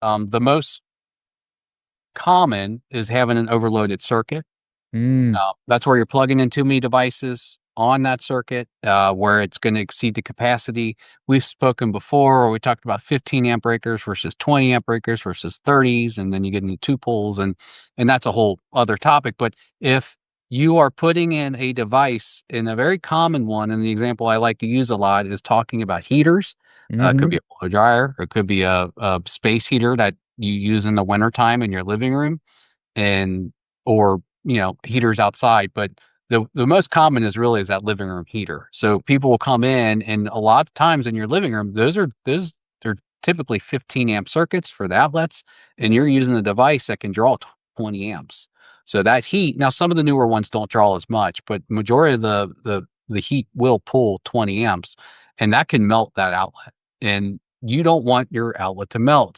The most common is having an overloaded circuit. Mm. That's where you're plugging in too many devices on that circuit, where it's going to exceed the capacity. We've spoken before, or we talked about 15 amp breakers versus 20 amp breakers versus 30s, and then you get into two poles, and that's a whole other topic. But if you are putting in a device, in a very common one, and the example I like to use a lot is talking about heaters. It could be Hmm. a blow dryer, or it could be a space heater that you use in the wintertime in your living room, and or heaters outside. But the most common is that living room heater. So people will come in, and a lot of times in your living room, those they're typically 15 amp circuits for the outlets, and you're using a device that can draw 20 amps. So that heat, now some of the newer ones don't draw as much, but majority of the heat will pull 20 amps, and that can melt that outlet, and you don't want your outlet to melt.